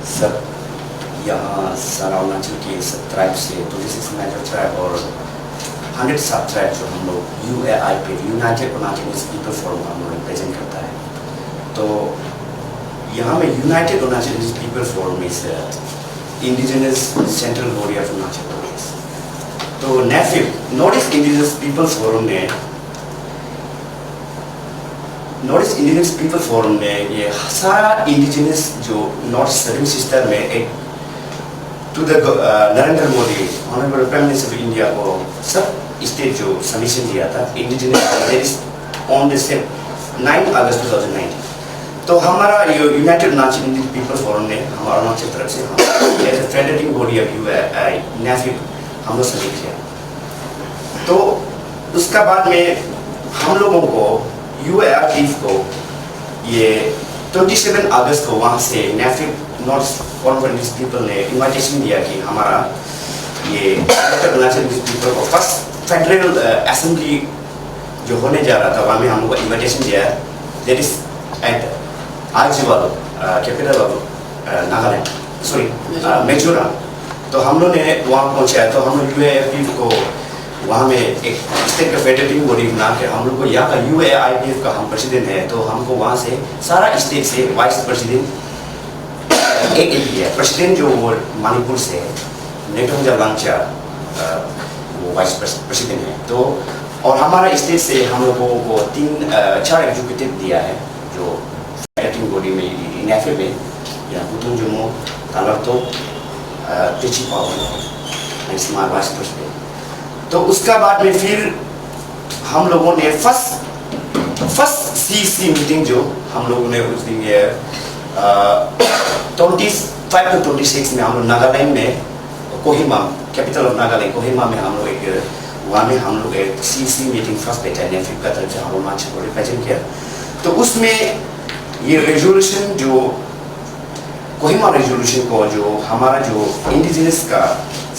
सब यहाँ अरुणाचल के सब ट्राइब से 26 मेजर ट्राइब और 100 सब ट्राइब जो हम लोग UAIP United Arunachal People Forum हम लोग रिप्रेजेंट करता है। तो यहाँ में यूनाइटेड अरुणाचल पीपल फोरम इस indigenous central body of Arunachal Pradesh. तो NAFIP North East Indigenous People Forum ने ये सारा इंडिजिनस जो नॉर्थ सर्विंग सिस्टम में एक to the Narendra Modi honourable prime minister of India को सब स्टेट जो सबमिशन दिया था इंडिजिनस ऑन द 9 अगस्त 2019। तो हमारा यूनाइटेड अरुणाचल पीपल फोरम ने हमारा अरुणाचल तरफ से as federating body of NAFIP हम लोग सेलेक्ट किया। तो उसका बाद में हम लोगों को UAIP को ये 27 अगस्त को वहाँ से NAFIP नॉर्थ कॉन्फ्रेंस पीपल ने इन्विटेशन दिया कि हमारा ये अरुणाचल पीपल को फर्स्ट फेडरल असेंबली जो होने जा रहा था वहाँ में हम लोग को इन्विटेशन दिया। That is at Aizawl capital of Nagaland Mizoram. तो हम लोग ने वहाँ पहुँचा। तो हम लोग UAIP को वहाँ में एक स्टेट का फेडरेटिंग बॉडी बना के हम लोग को यहाँ का UAIP का हम प्रेसिडेंट है। तो हमको वहाँ से सारा स्टेट से वाइस प्रेसिडेंट एक दिया। प्रेसिडेंट जो वो मणिपुर से नेटोंजा लांचा वो वाइस प्रेसिडेंट है। तो और हमारा स्टेट से हम लोगों को 4 एग्जीक्यूटिव दिया है जो फेडरेटिंग बॉडी में NAFIP में या पुतुंग जुमो तालर्तो तेची पावर स्मार्ट वाइस प्रेसिडेंट। तो उसका बाद में फिर हम लोगों ने फर्स्ट CC मीटिंग जो हम लोगों ने उस दिन 25 to 26 में हम लोग नागालैंड में कोहिमा कैपिटल ऑफ नागालैंड कोहिमा में हम लोग वहाँ में हम लोग एक CC मीटिंग फर्स्ट बैठा है NAFIP का तरफ से हम अरुणाचल को रिप्रेजेंट किया। तो उसमें ये रेजोल्यूशन जो कोहिमा रेजोल्यूशन को जो हमारा जो इंडिजिनस का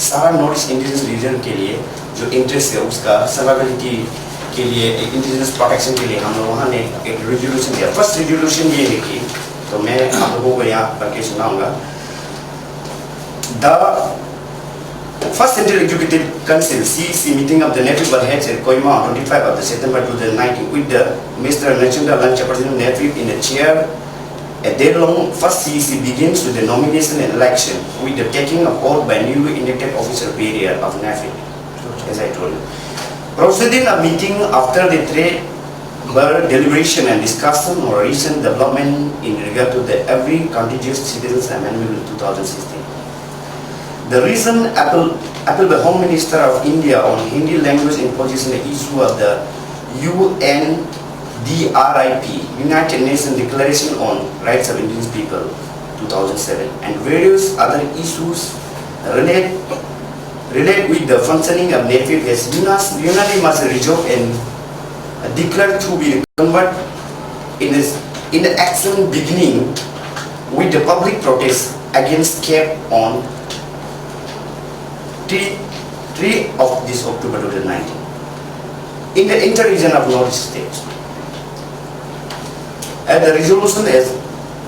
सारा नॉर्थ ईस्ट इंडिजिनस रीजन के लिए जो इंटरेस्ट है उसका सर्वाइवलिटी के लिए एक इंडिजिनस प्रोटेक्शन के लिए हम लोग वहाँ ने एक रेजोल्यूशन दिया। फर्स्ट रेजोल्यूशन ये है कि तो मैं आप लोगों को यहाँ पढ़ के सुनाऊंगा। The first Central Executive Council CEC meeting of the NAFIP was held at Kohima on 25 of September 2019 with the Mr. Nachunda Lancha, President of NAFIP, in the chair. A day-long first CEC begins with the nomination and election with the taking of oath by newly elected official period of NAFIP, as I told you. Proceeding a meeting after the trade were deliberation and discussion on recent development in regard to the Every Contiguous Citizens Amendment in 2016. The reason appeal by Home Minister of India on Hindi language imposition the issue of the UNDRIP, United Nations Declaration on Rights of Indigenous People, 2007, and various other issues relate with the functioning of NAFIP as unanimously resolved and declared to be converted in the action beginning with the public protest against CAP on 3 of this October 2019 in the inter-region of North States. And the resolution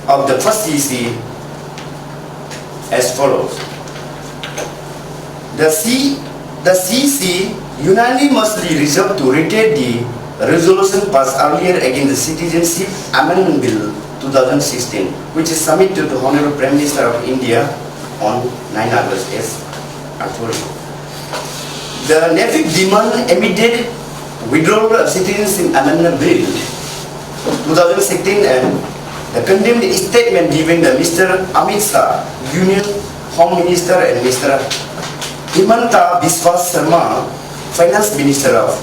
of the first CEC as follows. The CEC unanimously resolved to retain the resolution passed earlier against the Citizenship Amendment Bill 2016, which is submitted to the Honorable Prime Minister of India on 9 August as I told you. The NAFIP demand immediate withdrawal of Citizenship Amendment Bill 2016 and the condemned statement given by Mr. Amit Shah, Union Home Minister, and Mr. Himanta Biswa Sharma, Finance Minister of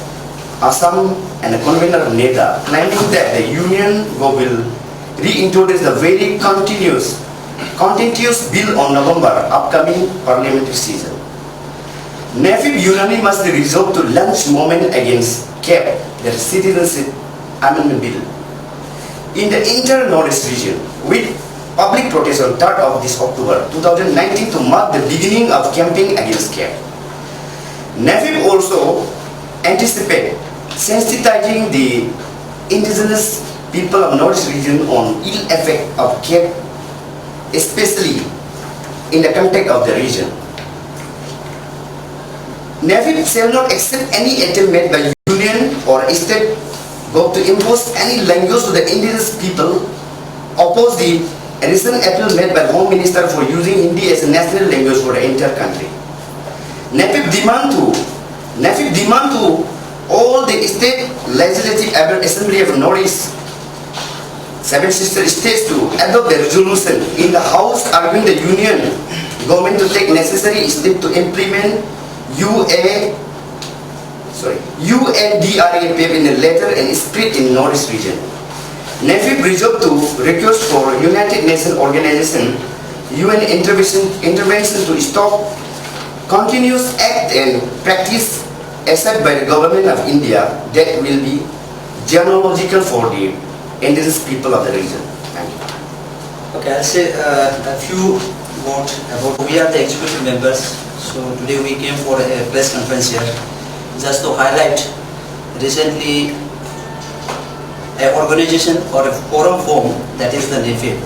Assam and the convener of NEDA, claiming that the Union will reintroduce the very contentious bill on November upcoming parliamentary season. NAFIP unanimously resolved to launch movement against CAP, the Citizenship Amendment Bill, in the inter-Northeast region with public protest on 3rd of this October 2019 to mark the beginning of campaign against CAP. NAFIP also anticipate sensitizing the indigenous people of Northeast region on ill effect of CAP, especially in the context of the region. NAFIP shall not accept any attempt made by union or state government to impose any language to the indigenous people, oppose the recent appeal made by the Home Minister for using Hindi as a national language for the entire country. NAFIP demand to all the state legislative assembly of Northeast Seven Sister States to adopt a resolution in the House arguing the union government to take necessary steps to implement UNDRAPF in a letter and spirit in Northeast region. NAFIP resolved to request for United Nations Organization UN intervention to stop continuous act and practice accepted by the government of India that will be genealogical for the indigenous people of the region. Thank you. Okay, I'll say a few words about we are the executive members. So today we came for a press conference here just to highlight recently an organization or a forum form that is the NAFIP.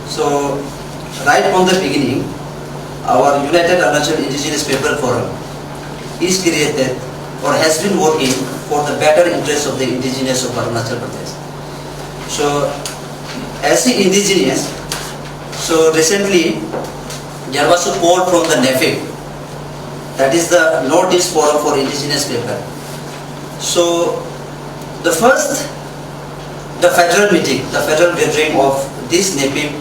So right from the beginning, our United Arunachal Indigenous People Forum is created or has been working for the better interests of the indigenous of Arunachal Pradesh. So as the indigenous, so recently there was a call from the NAFIP, that is the Northeast Forum for Indigenous People. So the federal meeting, the federal gathering of this NAFIP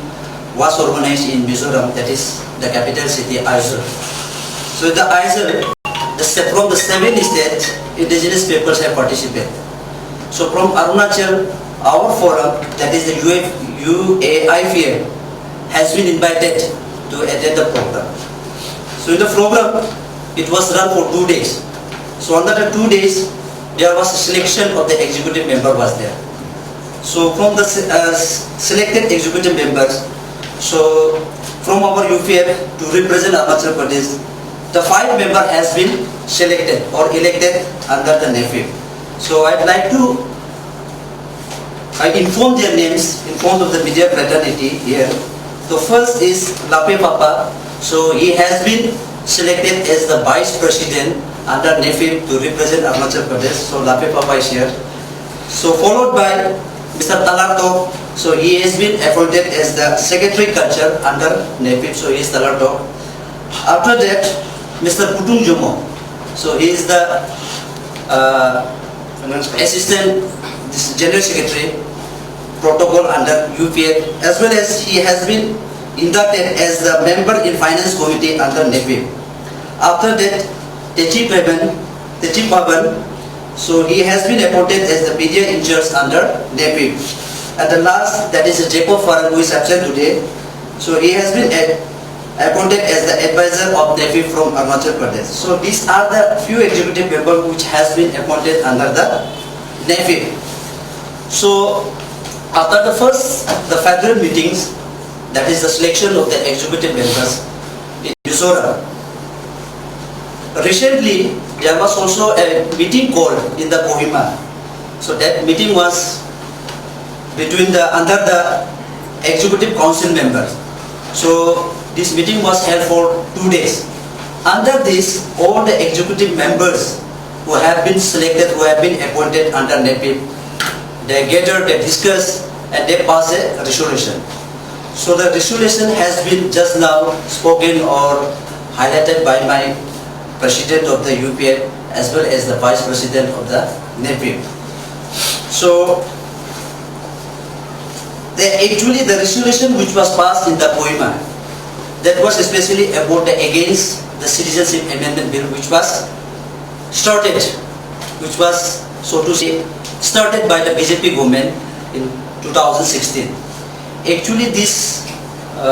was organized in Mizoram, that is the capital city Aizawl. So the Aizawl, from the 7 states, indigenous peoples have participated. So from Arunachal, our forum, that is the UAIFM, has been invited to attend the program. So in the program, it was run for 2 days. So under the 2 days, there was a selection of the executive member was there. So from the selected executive members, so from our UPF to represent Arunachal Pradesh, the 5 member has been selected or elected under the NAFIP. So I'd like to inform their names in front of the media fraternity here. The first is Lape Papa. So he has been selected as the Vice President under NAFIP to represent Arunachal Pradesh. So Lape Papa is here. So followed by Mr. Talartok. So he has been appointed as the Secretary Culture under NAFIP. So he is Talartok. After that, Mr. Putung Jomo. So he is the Assistant General Secretary Protocol under UPF, as well as he has been inducted as the member in Finance Committee under NAFIP. After that, Techi Pavan, so he has been appointed as the media in charge under NAFIP. At the last, that is Jacob Farhan, who is absent today. So he has been appointed as the advisor of NAFIP from Arunachal Pradesh. So these are the few executive members which has been appointed under the NAFIP. So after the federal meetings, that is the selection of the executive members in Mizoram. Recently, there was also a meeting called in the Kohima. So that meeting was under the executive council members. So this meeting was held for 2 days. Under this, all the executive members who have been selected, who have been appointed under NAFIP, they gathered, they discussed, and they passed a resolution. So the resolution has been just now spoken or highlighted by my President of the UPF as well as the Vice President of the NAFIP. So actually the resolution which was passed in the Kohima, that was especially about against the Citizenship Amendment Bill which was started, so to say, started by the BJP government in 2016. Actually this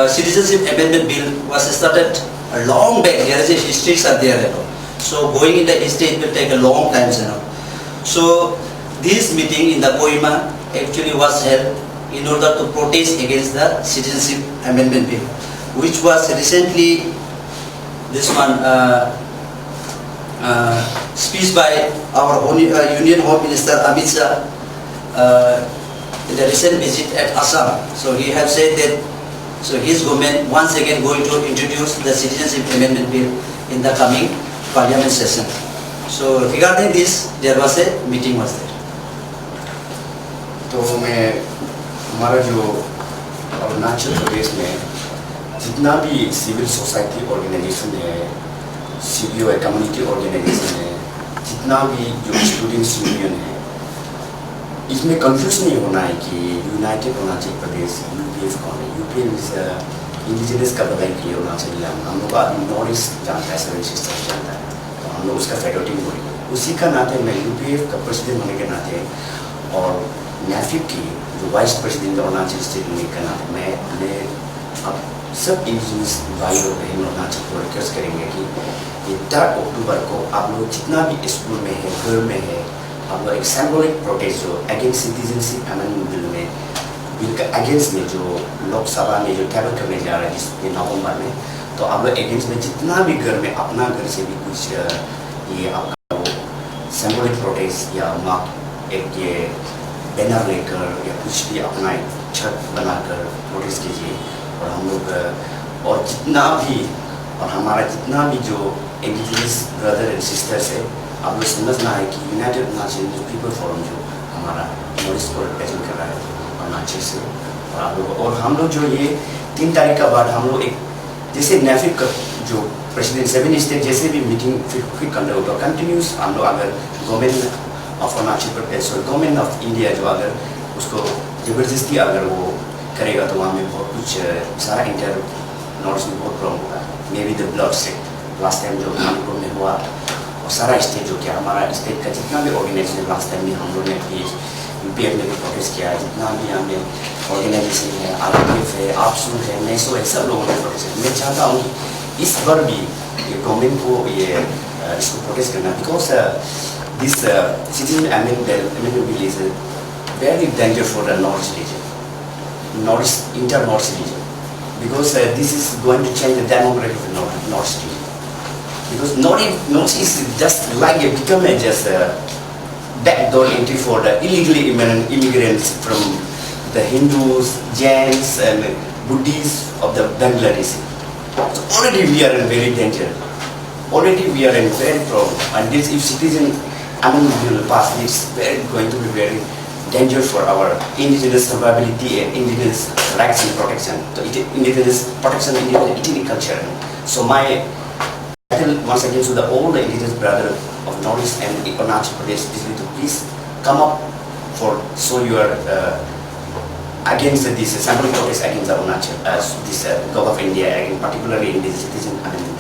Citizenship Amendment Bill was started a long back. There is a histories are there, you know. So going in the history, it will take a long time, you know. So this meeting in the Kohima actually was held in order to protest against the Citizenship Amendment Bill, which was recently this one speech by our Union Home Minister Amit Shah in the recent visit at Assam. So he has said that So his government once again going to introduce the Citizenship Amendment Bill in the coming Parliament session. So regarding this, there was a meeting was there. तो मैं हमारा जो अरुणाचल प्रदेश में जितना भी civil society organisation है, CBO है, community organisation है, जितना भी जो स्टूडेंट्स यूनियन है, इसमें कंफ्यूज नहीं होना है कि यूनाइटेड अरुणाचल प्रदेश UPF कौन है। UPF इंडिजिनस का पता ही क्लियर होना चाहिए। हम लोग आदमी नॉर्थ ईस्ट जानता है, सेवन सिस्टर्स जानता है, तो हम लोग उसका फेडरेटिंग बोलेंगे। उसी का नाते मैं UPF का प्रेसिडेंट होने के नाते और NAFIP की जो वाइस प्रेसिडेंट अरुणाचल स्टेट होने के नाते मैं अब सब इंडिजिनस भाई और बहन अरुणाचल को रिक्वेस्ट करेंगे कि ये 3 अक्टूबर को आप लोग जितना भी स्कूल में है, घर में है, आप लोग एक सिंबॉलिक प्रोटेस्ट जो अगेंस्ट सिटीजनशिप अमेंडमेंट बिल का अगेंस्ट में जो लोकसभा में जो टेबल करने जा रहा है जिसमें नवंबर में, तो आप लोग अगेंस्ट में जितना भी घर में अपना घर से भी कुछ ये आपका वो सिंबॉलिक प्रोटेस्ट या एक ये बैनर लेकर या कुछ भी अपना एक छत बनाकर प्रोटेस्ट कीजिए। और हम लोग और जितना भी और हमारा जितना भी जो इंडिजिनस ब्रदर एंड सिस्टर्स है, आप लोग समझना है कि यूनाइटेड अरुणाचल पीपल फोरम जो हमारा नॉर्थ ईस्ट को रिप्रेजेंट कर रहा है अरुणाचल से, और आप लोग और हम लोग जो ये 3 तारीख का बाद हम लोग एक जैसे NAFIP का जो प्रेसिडेंट 7 स्टेट जैसे भी मीटिंग फिर कंडक्ट होगा कंटिन्यूस, हम लोग अगर गवर्नमेंट ऑफ अरुणाचल प्रदेश और गवर्नमेंट ऑफ इंडिया जो अगर उसको जबरदस्ती अगर वो करेगा तो वहाँ में बहुत कुछ सारा इंटर नॉर्थ में बहुत प्रॉब्लम होगा। May be the blood state last time जो मणिपुर में हुआ और सारा स्टेट जो क्या हमारा स्टेट का जितना भी ऑर्गेनाइजेशन लास्ट टाइम में हम लोग ने भी UPF में भी प्रोटेस्ट किया है, जितना भी हमने ऑर्गेनाइजेशन है, RPF है, APSU है, NESO है, सब लोगों ने प्रोटेस्ट किया। मैं चाहता हूँ कि इस बार भी ये गवर्नमेंट को ये इसको प्रोटेस्ट करना, because this citizen amendment bill is very dangerous for the North region, inter-North region, because this is going to change the demography of the North region. Because North is just like become just a backdoor entry for the illegally immigrants from the Hindus, Jains, and Buddhists of the Bangladesh. So already we are in very danger. Already we are in very problem, and this if citizen amendment bill pass, it's going to be very dangerous for our indigenous survivability and indigenous rights and protection. So indigenous protection, indigenous ethnic culture. So my appeal once again to all the indigenous brothers of North East and Arunachal Pradesh is to please come up for show your against this symbolic protest against Arunachal, this government of India, and particularly in this citizen amendment.